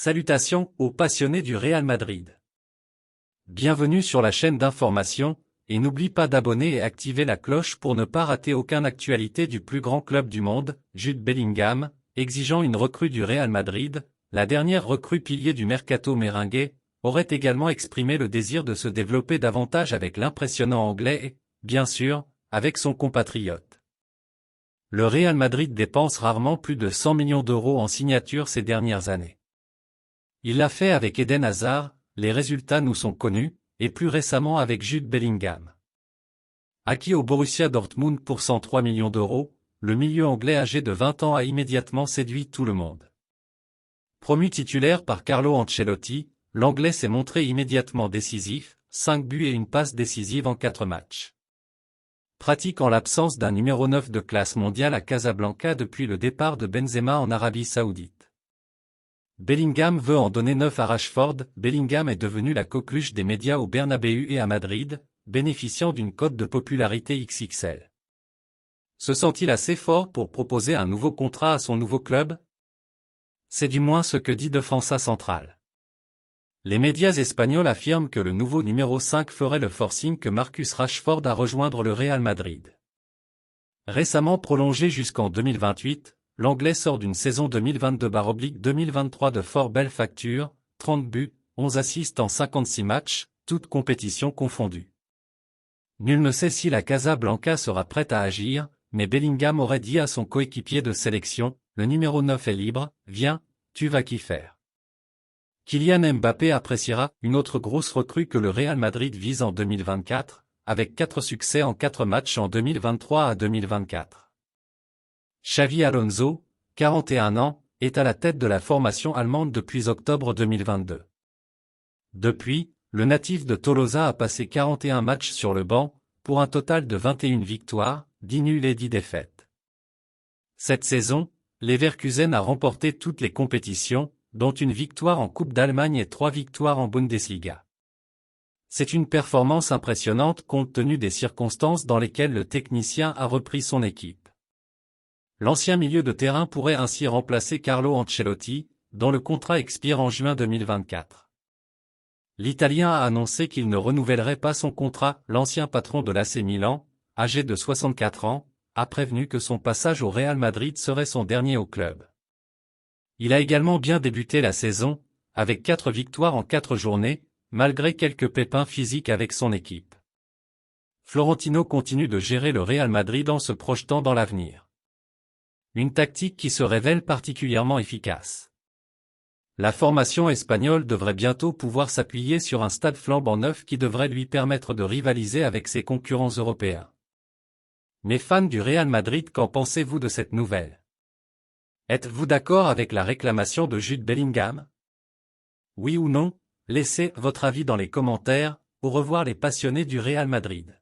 Salutations aux passionnés du Real Madrid. Bienvenue sur la chaîne d'information, et n'oublie pas d'abonner et activer la cloche pour ne pas rater aucune actualité du plus grand club du monde, Jude Bellingham, exigeant une recrue du Real Madrid. La dernière recrue pilier du mercato merengue, aurait également exprimé le désir de se développer davantage avec l'impressionnant anglais et, bien sûr, avec son compatriote. Le Real Madrid dépense rarement plus de 100 millions d'euros en signature ces dernières années. Il l'a fait avec Eden Hazard, les résultats nous sont connus, et plus récemment avec Jude Bellingham. Acquis au Borussia Dortmund pour 103 millions d'euros, le milieu anglais âgé de 20 ans a immédiatement séduit tout le monde. Promu titulaire par Carlo Ancelotti, l'anglais s'est montré immédiatement décisif, 5 buts et une passe décisive en 4 matchs. Pratique en l'absence d'un numéro 9 de classe mondiale à Casablanca depuis le départ de Benzema en Arabie Saoudite. Bellingham veut en donner 9 à Rashford. Bellingham est devenu la coqueluche des médias au Bernabéu et à Madrid, bénéficiant d'une cote de popularité XXL. Se sent-il assez fort pour proposer un nouveau contrat à son nouveau club? C'est du moins ce que dit Defensa Central. Les médias espagnols affirment que le nouveau numéro 5 ferait le forcing que Marcus Rashford à rejoindre le Real Madrid. Récemment prolongé jusqu'en 2028, l'anglais sort d'une saison 2022/2023 de fort belle facture, 30 buts, 11 assists en 56 matchs, toutes compétitions confondues. Nul ne sait si la Casablanca sera prête à agir, mais Bellingham aurait dit à son coéquipier de sélection, le numéro 9 est libre, viens, tu vas qu'y faire. Kylian Mbappé appréciera une autre grosse recrue que le Real Madrid vise en 2024, avec 4 succès en 4 matchs en 2023 à 2024. Xavi Alonso, 41 ans, est à la tête de la formation allemande depuis octobre 2022. Depuis, le natif de Tolosa a passé 41 matchs sur le banc, pour un total de 21 victoires, 10 nuls et 10 défaites. Cette saison, Leverkusen a remporté toutes les compétitions, dont une victoire en Coupe d'Allemagne et 3 victoires en Bundesliga. C'est une performance impressionnante compte tenu des circonstances dans lesquelles le technicien a repris son équipe. L'ancien milieu de terrain pourrait ainsi remplacer Carlo Ancelotti, dont le contrat expire en juin 2024. L'Italien a annoncé qu'il ne renouvellerait pas son contrat. L'ancien patron de l'AC Milan, âgé de 64 ans, a prévenu que son passage au Real Madrid serait son dernier au club. Il a également bien débuté la saison, avec 4 victoires en 4 journées, malgré quelques pépins physiques avec son équipe. Florentino continue de gérer le Real Madrid en se projetant dans l'avenir. Une tactique qui se révèle particulièrement efficace. La formation espagnole devrait bientôt pouvoir s'appuyer sur un stade flambant neuf qui devrait lui permettre de rivaliser avec ses concurrents européens. Mais fans du Real Madrid, qu'en pensez-vous de cette nouvelle? Êtes-vous d'accord avec la réclamation de Jude Bellingham? Oui ou non? Laissez votre avis dans les commentaires. Au revoir les passionnés du Real Madrid.